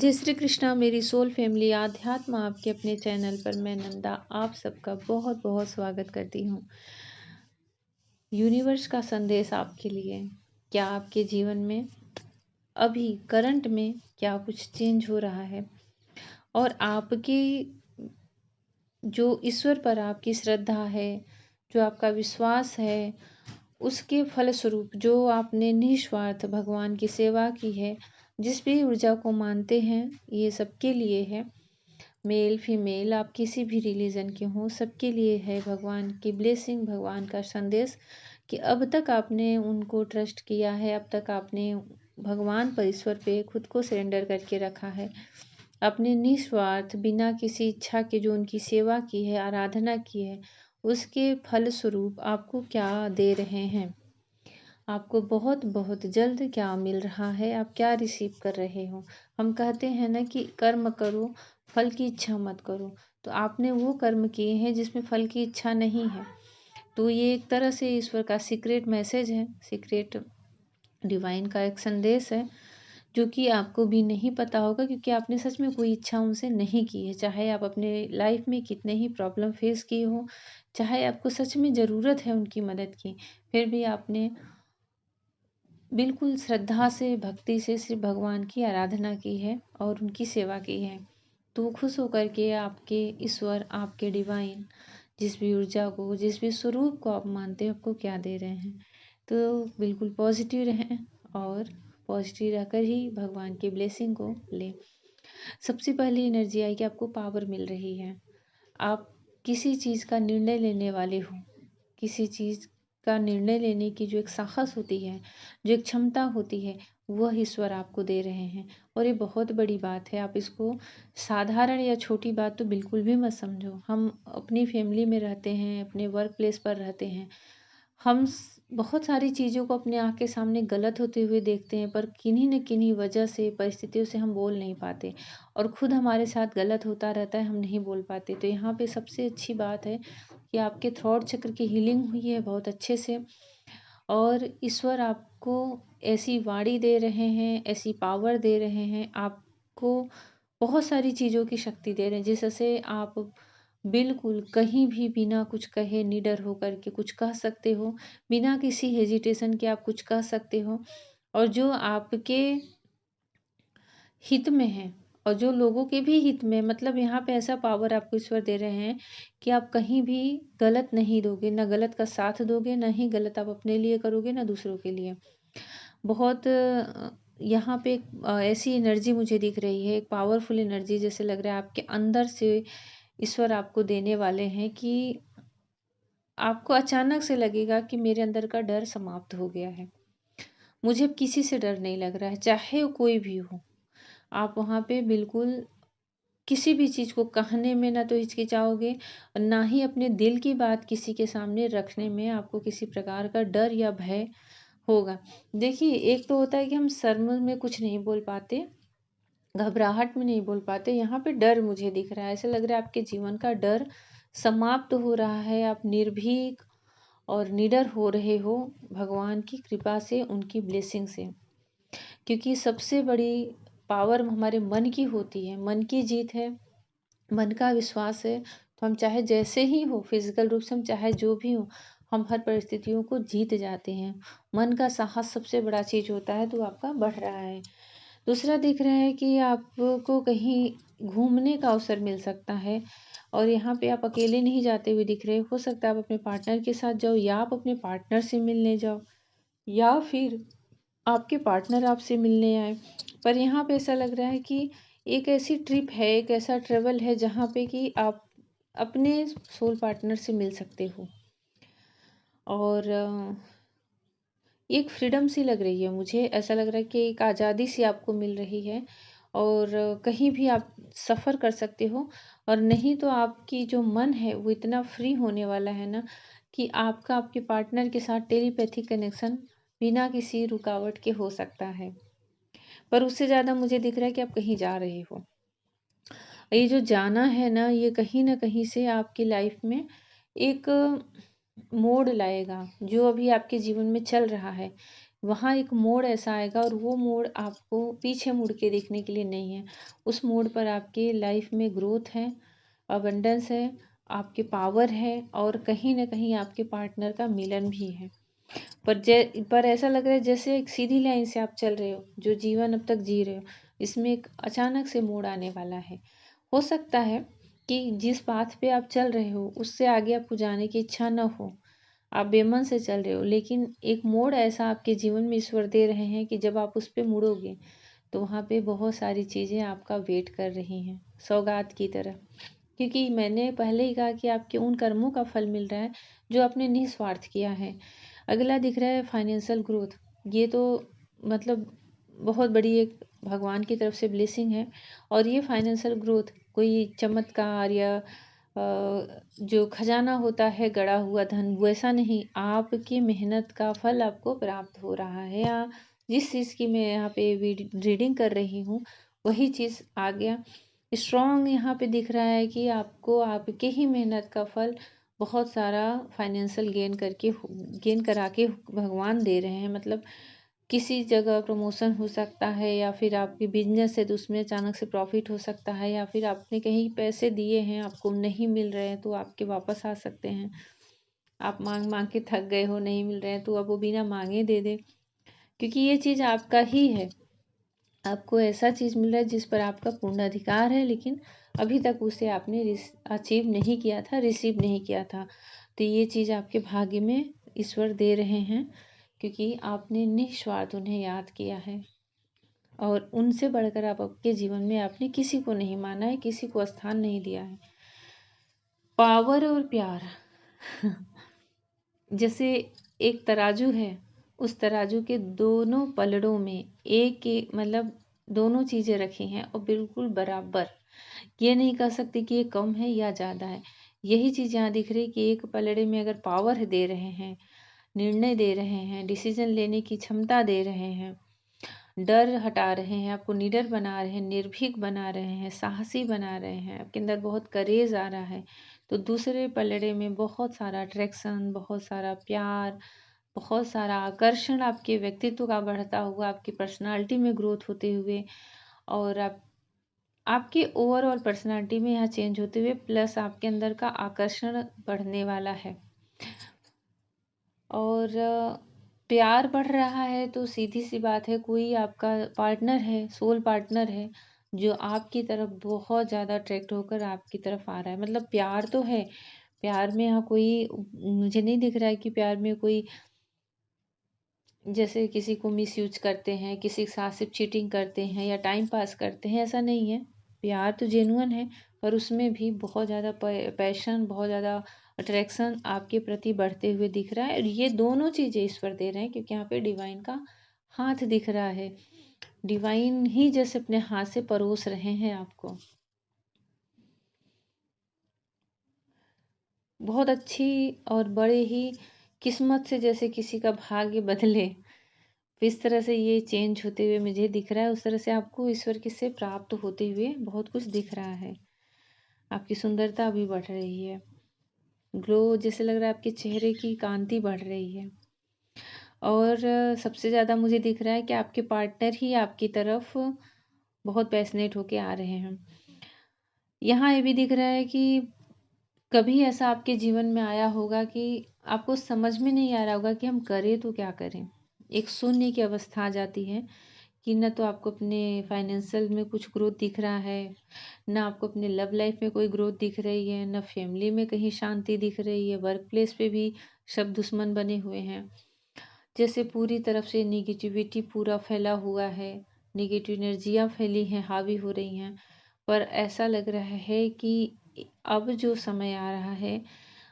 जय श्री कृष्णा मेरी soul family आध्यात्म आपके अपने चैनल पर मैं नंदा आप सबका बहुत बहुत स्वागत करती हूँ। यूनिवर्स का संदेश आपके लिए, क्या आपके जीवन में अभी करंट में क्या कुछ चेंज हो रहा है और आपकी जो ईश्वर पर आपकी श्रद्धा है, जो आपका विश्वास है, उसके फलस्वरूप जो आपने निस्वार्थ भगवान की सेवा की है, जिस भी ऊर्जा को मानते हैं, ये सबके लिए है। मेल फीमेल आप किसी भी रिलीजन के हों, सबके लिए है भगवान की ब्लेसिंग, भगवान का संदेश कि अब तक आपने उनको ट्रस्ट किया है, अब तक आपने भगवान पर, ईश्वर पे खुद को सरेंडर करके रखा है, अपने निस्वार्थ बिना किसी इच्छा के जो उनकी सेवा की है, आराधना की है, उसके फलस्वरूप आपको क्या दे रहे हैं, आपको बहुत बहुत जल्द क्या मिल रहा है, आप क्या रिसीव कर रहे हो। हम कहते हैं ना कि कर्म करो, फल की इच्छा मत करो। तो आपने वो कर्म किए हैं जिसमें फल की इच्छा नहीं है। तो ये एक तरह से ईश्वर का सीक्रेट मैसेज है, सीक्रेट डिवाइन का एक संदेश है, जो कि आपको भी नहीं पता होगा क्योंकि आपने सच में कोई इच्छा उनसे नहीं की है। चाहे आप अपने लाइफ में कितने ही प्रॉब्लम फेस किए हो, चाहे आपको सच में ज़रूरत है उनकी मदद की, फिर भी आपने बिल्कुल श्रद्धा से, भक्ति से सिर्फ भगवान की आराधना की है और उनकी सेवा की है। तो खुश होकर के आपके ईश्वर, आपके डिवाइन, जिस भी ऊर्जा को, जिस भी स्वरूप को आप मानते हो, आपको क्या दे रहे हैं। तो बिल्कुल पॉजिटिव रहें और पॉजिटिव रहकर ही भगवान की ब्लेसिंग को लें। सबसे पहली एनर्जी आई कि आपको पावर मिल रही है। आप किसी चीज़ का निर्णय लेने वाले हो, किसी चीज़ का निर्णय लेने की जो एक साहस होती है, जो एक क्षमता होती है, वह ईश्वर आपको दे रहे हैं। और ये बहुत बड़ी बात है। आप इसको साधारण या छोटी बात तो बिल्कुल भी मत समझो। हम अपनी फैमिली में रहते हैं, अपने वर्क प्लेस पर रहते हैं, हम बहुत सारी चीज़ों को अपने आँख के सामने गलत होते हुए देखते हैं, पर किन्हीं न किन्हीं वजह से, परिस्थितियों से हम बोल नहीं पाते और खुद हमारे साथ गलत होता रहता है, हम नहीं बोल पाते। तो यहाँ पे सबसे अच्छी बात है कि आपके थ्रोट चक्र की हीलिंग हुई है बहुत अच्छे से और ईश्वर आपको ऐसी वाणी दे रहे हैं, ऐसी पावर दे रहे हैं, आपको बहुत सारी चीज़ों की शक्ति दे रहे हैं, जिससे आप बिल्कुल कहीं भी बिना कुछ कहे निडर होकर के कुछ कह सकते हो, बिना किसी हेजिटेशन के आप कुछ कह सकते हो और जो आपके हित में है और जो लोगों के भी हित में, मतलब यहाँ पे ऐसा पावर आपको ईश्वर दे रहे हैं कि आप कहीं भी गलत नहीं दोगे, ना गलत का साथ दोगे, ना ही गलत आप अपने लिए करोगे, ना दूसरों के लिए। बहुत यहाँ पे ऐसी एनर्जी मुझे दिख रही है, एक पावरफुल एनर्जी, जैसे लग रहा है आपके अंदर से ईश्वर आपको देने वाले हैं कि आपको अचानक से लगेगा कि मेरे अंदर का डर समाप्त हो गया है। मुझे अब किसी से डर नहीं लग रहा है, चाहे वो कोई भी हो। आप वहाँ पे बिल्कुल किसी भी चीज़ को कहने में ना तो हिचकिचाओगे और ना ही अपने दिल की बात किसी के सामने रखने में आपको किसी प्रकार का डर या भय होगा। देखिए, एक तो होता है कि हम शर्म में कुछ नहीं बोल पाते, घबराहट में नहीं बोल पाते, यहाँ पे डर मुझे दिख रहा है। ऐसा लग रहा है आपके जीवन का डर समाप्त हो रहा है, आप निर्भीक और निडर हो रहे हो भगवान की कृपा से, उनकी ब्लेसिंग से। क्योंकि सबसे बड़ी पावर हमारे मन की होती है, मन की जीत है, मन का विश्वास है। तो हम चाहे जैसे ही हो, फिजिकल रूप से हम चाहे जो भी हो, हम हर परिस्थितियों को जीत जाते हैं। मन का साहस सबसे बड़ा चीज़ होता है, तो आपका बढ़ रहा है। दूसरा दिख रहा है कि आपको कहीं घूमने का अवसर मिल सकता है और यहाँ पे आप अकेले नहीं जाते हुए दिख रहे। हो सकता है आप अपने पार्टनर के साथ जाओ या आप अपने पार्टनर से मिलने जाओ या फिर आपके पार्टनर आपसे मिलने आए। पर यहाँ पे ऐसा लग रहा है कि एक ऐसी ट्रिप है, एक ऐसा ट्रेवल है जहाँ पे कि आप अपने सोल पार्टनर से मिल सकते हो और एक फ्रीडम सी लग रही है मुझे। ऐसा लग रहा है कि एक आज़ादी सी आपको मिल रही है और कहीं भी आप सफ़र कर सकते हो और नहीं तो आपकी जो मन है वो इतना फ्री होने वाला है ना कि आपका आपके पार्टनर के साथ टेलीपैथिक कनेक्शन बिना किसी रुकावट के हो सकता है। पर उससे ज़्यादा मुझे दिख रहा है कि आप कहीं जा रहे हो। ये जो जाना है ना, ये कहीं न कहीं से आपकी लाइफ में एक मोड़ लाएगा, जो अभी आपके जीवन में चल रहा है। वहाँ एक मोड़ ऐसा आएगा और वो मोड़ आपको पीछे मुड़ के देखने के लिए नहीं है। उस मोड़ पर आपके लाइफ में ग्रोथ है, अबंडेंस है, आपके पावर है और कहीं न कहीं आपके पार्टनर का मिलन भी है। पर ऐसा लग रहा है जैसे एक सीधी लाइन से आप चल रहे हो, जो जीवन अब तक जी रहे हो, इसमें एक अचानक से मोड़ आने वाला है। हो सकता है कि जिस पाथ पे आप चल रहे हो, उससे आगे आपको जाने की इच्छा न हो, आप बेमन से चल रहे हो, लेकिन एक मोड़ ऐसा आपके जीवन में ईश्वर दे रहे हैं कि जब आप उस पे मुड़ोगे, तो वहाँ पे बहुत सारी चीज़ें आपका वेट कर रही हैं, सौगात की तरह। क्योंकि मैंने पहले ही कहा कि आपके उन कर्मों का फल मिल रहा है जो आपने निस्वार्थ किया है। अगला दिख रहा है फाइनेंशियल ग्रोथ। ये तो मतलब बहुत बड़ी एक भगवान की तरफ से ब्लेसिंग है। और ये फाइनेंशियल ग्रोथ कोई चमत्कार या जो खजाना होता है गड़ा हुआ धन, वैसा नहीं, आपकी मेहनत का फल आपको प्राप्त हो रहा है। या जिस चीज़ की मैं यहाँ पे रीडिंग कर रही हूँ, वही चीज़ आ गया। स्ट्रॉन्ग यहाँ पे दिख रहा है कि आपको आपके ही मेहनत का फल बहुत सारा फाइनेंशियल गेन करा के भगवान दे रहे हैं। मतलब किसी जगह प्रमोशन हो सकता है, या फिर आपकी बिजनेस है तो उसमें अचानक से प्रॉफिट हो सकता है, या फिर आपने कहीं पैसे दिए हैं आपको नहीं मिल रहे हैं तो आपके वापस आ सकते हैं। आप मांग मांग के थक गए हो, नहीं मिल रहे हैं, तो अब वो बिना मांगे दे दे, क्योंकि ये चीज़ आपका ही है। आपको ऐसा चीज़ मिल रहा है जिस पर आपका पूर्ण अधिकार है, लेकिन अभी तक उसे आपने अचीव नहीं किया था, रिसीव नहीं किया था। तो ये चीज़ आपके भाग्य में ईश्वर दे रहे हैं, क्योंकि आपने निस्वार्थ उन्हें याद किया है। और उनसे बढ़कर आप आपके जीवन में आपने किसी को नहीं माना है, किसी को स्थान नहीं दिया है। पावर और प्यार जैसे एक तराजू है, उस तराजू के दोनों पलड़ों में एक एक मतलब दोनों चीज़ें रखी हैं और बिल्कुल बराबर। ये नहीं कह सकते कि ये कम है या ज़्यादा है। यही चीज़ यहाँ दिख रही है कि एक पलड़े में अगर पावर दे रहे हैं, निर्णय दे रहे हैं, डिसीजन लेने की क्षमता दे रहे हैं, डर हटा रहे हैं, आपको निडर बना रहे हैं, निर्भीक बना रहे हैं, साहसी बना रहे हैं, आपके अंदर बहुत करेज आ रहा है, तो दूसरे पलड़े में बहुत सारा अट्रैक्शन, बहुत सारा प्यार, बहुत सारा आकर्षण आपके व्यक्तित्व का बढ़ता हुआ, आपकी पर्सनालिटी में ग्रोथ होते हुए, और आपके ओवरऑल पर्सनालिटी में यहाँ चेंज होते हुए, प्लस आपके अंदर का आकर्षण बढ़ने वाला है। और प्यार बढ़ रहा है तो सीधी सी बात है, कोई आपका पार्टनर है, सोल पार्टनर है, जो आपकी तरफ बहुत ज़्यादा अट्रैक्ट होकर आपकी तरफ आ रहा है। मतलब प्यार तो है, प्यार में यहाँ कोई, मुझे नहीं दिख रहा है कि प्यार में कोई जैसे किसी को मिसयूज करते हैं, किसी के साथ सिर्फ चीटिंग करते हैं या टाइम पास करते हैं, ऐसा नहीं है। प्यार तो जेन्युइन है, पर उसमें भी बहुत ज़्यादा पैशन, बहुत ज़्यादा अट्रैक्शन आपके प्रति बढ़ते हुए दिख रहा है। और ये दोनों चीज़ें ईश्वर दे रहे हैं, क्योंकि यहाँ पे डिवाइन का हाथ दिख रहा है। डिवाइन ही जैसे अपने हाथ से परोस रहे हैं आपको। बहुत अच्छी और बड़े ही किस्मत से जैसे किसी का भाग्य बदले, इस तरह से ये चेंज होते हुए मुझे दिख रहा है। उस तरह से आपको ईश्वर की से प्राप्त होते हुए बहुत कुछ दिख रहा है। आपकी सुंदरता भी बढ़ रही है, ग्लो, जैसे लग रहा है आपके चेहरे की कांति बढ़ रही है। और सबसे ज़्यादा मुझे दिख रहा है कि आपके पार्टनर ही आपकी तरफ बहुत पैशनेट होके आ रहे हैं। यहाँ ये भी दिख रहा है कि कभी ऐसा आपके जीवन में आया होगा कि आपको समझ में नहीं आ रहा होगा कि हम करें तो क्या करें। एक शून्य की अवस्था आ जाती है कि न तो आपको अपने फाइनेंशियल में कुछ ग्रोथ दिख रहा है, ना आपको अपने लव लाइफ में कोई ग्रोथ दिख रही है, ना फैमिली में कहीं शांति दिख रही है, वर्क प्लेस पे भी सब दुश्मन बने हुए हैं। जैसे पूरी तरफ से निगेटिविटी पूरा फैला हुआ है, निगेटिव एनर्जियाँ फैली हैं, हावी हो रही हैं। पर ऐसा लग रहा है कि अब जो समय आ रहा है,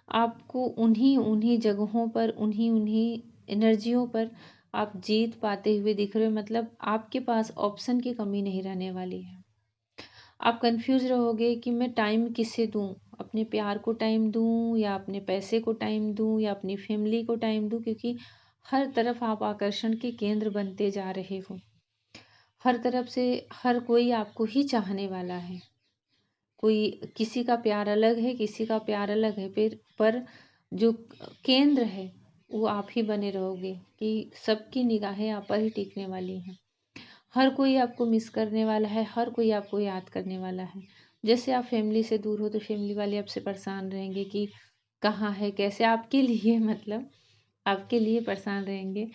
आपको उन्हीं उन्हीं जगहों पर, उन्हीं उन्हीं एनर्जियों पर आप जीत पाते हुए दिख रहे हो। मतलब आपके पास ऑप्शन की कमी नहीं रहने वाली है। आप कंफ्यूज रहोगे कि मैं टाइम किसे दूं, अपने प्यार को टाइम दूं या अपने पैसे को टाइम दूं या अपनी फैमिली को टाइम दूं, क्योंकि हर तरफ आप आकर्षण के केंद्र बनते जा रहे हो। हर तरफ से हर कोई आपको ही चाहने वाला है। कोई, किसी का प्यार अलग है, किसी का प्यार अलग है, फिर पर जो केंद्र है, वो आप ही बने रहोगे कि सबकी निगाहें आप पर ही टिकने वाली हैं। हर कोई आपको मिस करने वाला है, हर कोई आपको याद करने वाला है। जैसे आप फैमिली से दूर हो तो फैमिली वाले आपसे परेशान रहेंगे कि कहाँ है, कैसे, आपके लिए मतलब आपके लिए परेशान रहेंगे।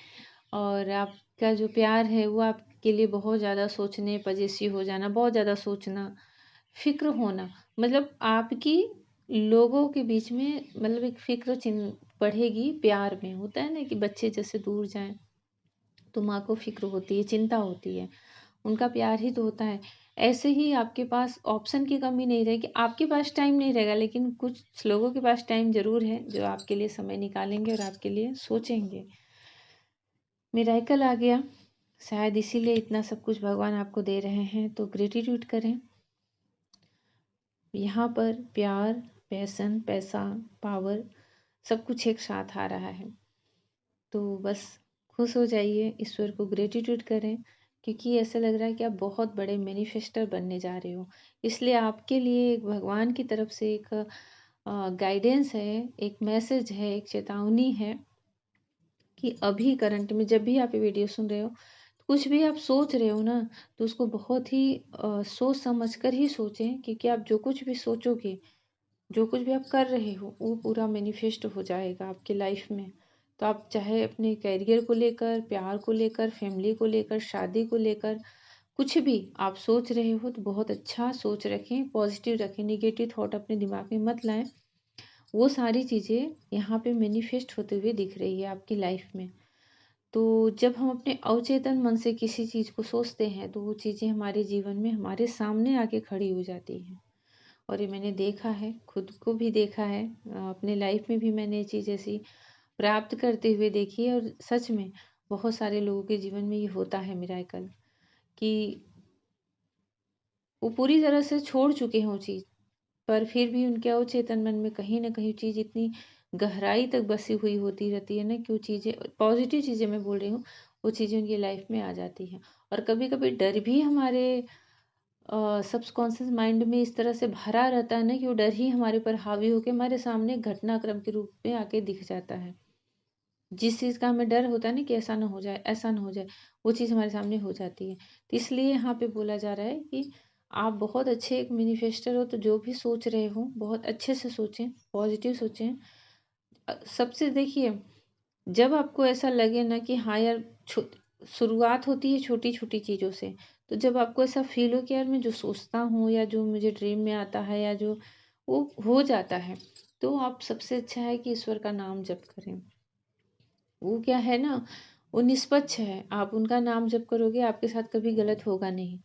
और आपका जो प्यार है वो आपके लिए बहुत ज़्यादा सोचने, पजेसिव हो जाना, बहुत ज़्यादा सोचना, फ़िक्र होना, मतलब आपकी लोगों के बीच में मतलब एक फ़िक्र चिन बढ़ेगी प्यार में। होता है ना कि बच्चे जैसे दूर जाएँ तो माँ को फ़िक्र होती है, चिंता होती है, उनका प्यार ही तो होता है। ऐसे ही आपके पास ऑप्शन की कमी नहीं रहेगी, आपके पास टाइम नहीं रहेगा, लेकिन कुछ लोगों के पास टाइम ज़रूर है जो आपके लिए समय निकालेंगे और आपके लिए सोचेंगे। मिरेकल आ गया, शायद इसीलिए इतना सब कुछ भगवान आपको दे रहे हैं, तो ग्रेटिट्यूड करें। यहाँ पर प्यार, पैशन, पैसा, पावर सब कुछ एक साथ आ रहा है। तो बस खुश हो जाइए, ईश्वर को ग्रेटिट्यूड करें, क्योंकि ऐसा लग रहा है कि आप बहुत बड़े मैनिफेस्टर बनने जा रहे हो। इसलिए आपके लिए एक भगवान की तरफ से एक गाइडेंस है, एक मैसेज है, एक चेतावनी है कि अभी करंट में जब भी आप ये वीडियो सुन रहे हो, कुछ भी आप सोच रहे हो ना, तो उसको बहुत ही सोच समझ कर ही सोचें, क्योंकि आप जो कुछ भी सोचोगे, जो कुछ भी आप कर रहे हो, वो पूरा मैनिफेस्ट हो जाएगा आपकी लाइफ में। तो आप चाहे अपने करियर को लेकर, प्यार को लेकर, फैमिली को लेकर, शादी को लेकर, कुछ भी आप सोच रहे हो तो बहुत अच्छा सोच रखें, पॉजिटिव रखें, निगेटिव थॉट अपने दिमाग में मत लाएं। वो सारी चीज़ें यहाँ पे मैनिफेस्ट होते हुए दिख रही है आपकी लाइफ में। तो जब हम अपने अवचेतन मन से किसी चीज़ को सोचते हैं तो वो चीज़ें हमारे जीवन में हमारे सामने आके खड़ी हो जाती हैं। और ये मैंने देखा है, खुद को भी देखा है, अपने लाइफ में भी मैंने ये चीज़ ऐसी प्राप्त करते हुए देखी है। और सच में बहुत सारे लोगों के जीवन में ये होता है मिरेकल, कि वो पूरी तरह से छोड़ चुके हैं वो चीज़, पर फिर भी उनके अवचेतन मन में कहीं न कहीं चीज़ इतनी गहराई तक बसी हुई होती रहती है ना, कि वो चीज़ें, पॉजिटिव चीज़ें मैं बोल रही हूँ, वो चीज़ें उनकी लाइफ में आ जाती हैं। और कभी-कभी डर भी हमारे सबकॉन्शियस माइंड में इस तरह से भरा रहता है ना, कि वो डर ही हमारे पर हावी होके हमारे सामने घटनाक्रम के रूप में आके दिख जाता है। जिस चीज़ का हमें डर होता है ना कि ऐसा ना हो जाए, ऐसा ना हो जाए, वो चीज़ हमारे सामने हो जाती है। तो इसलिए यहाँ पे बोला जा रहा है कि आप बहुत अच्छे एक मैनिफेस्टर हो, तो जो भी सोच रहे हो बहुत अच्छे से सोचें, पॉजिटिव सोचें। सबसे देखिए, जब आपको ऐसा लगे ना कि हाँ यार, शुरुआत होती है छोटी छोटी चीज़ों से। तो जब आपको ऐसा फील हो कि यार मैं जो सोचता हूँ या जो मुझे ड्रीम में आता है या जो वो हो जाता है, तो आप सबसे अच्छा है कि ईश्वर का नाम जप करें। वो क्या है ना, वो निष्पक्ष है, आप उनका नाम जप करोगे, आपके साथ कभी गलत होगा नहीं।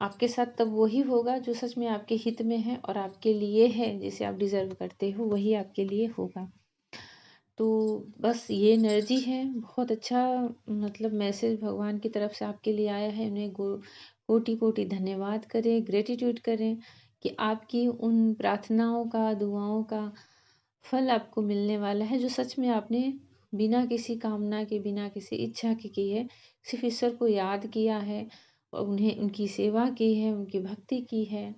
आपके साथ तब वही होगा जो सच में आपके हित में है और आपके लिए है, जिसे आप डिजर्व करते हो वही आपके लिए होगा। तो बस ये एनर्जी है, बहुत अच्छा मतलब मैसेज भगवान की तरफ से आपके लिए आया है। उन्हें कोटि कोटि धन्यवाद करें, ग्रेटिट्यूड करें कि आपकी उन प्रार्थनाओं का, दुआओं का फल आपको मिलने वाला है, जो सच में आपने बिना किसी कामना के, बिना किसी इच्छा के की है। सिर्फ ईश्वर को याद किया है और उन्हें, उनकी सेवा की है, उनकी भक्ति की है,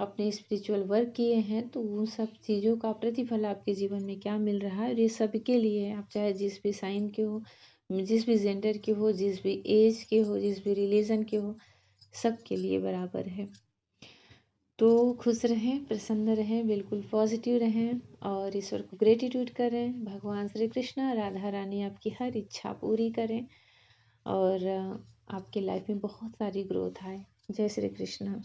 अपने स्पिरिचुअल वर्क किए हैं, तो उन सब चीज़ों का प्रतिफल आपके जीवन में क्या मिल रहा है, और ये सबके लिए है। आप चाहे जिस भी साइन के हो, जिस भी जेंडर के हो, जिस भी एज के हो, जिस भी रिलीजन के हो, सबके लिए बराबर है। तो खुश रहें, प्रसन्न रहें, बिल्कुल पॉजिटिव रहें और ईश्वर को ग्रेटिट्यूड करें। भगवान श्री कृष्ण, राधा रानी आपकी हर इच्छा पूरी करें और आपकी लाइफ में बहुत सारी ग्रोथ आए। जय श्री कृष्ण।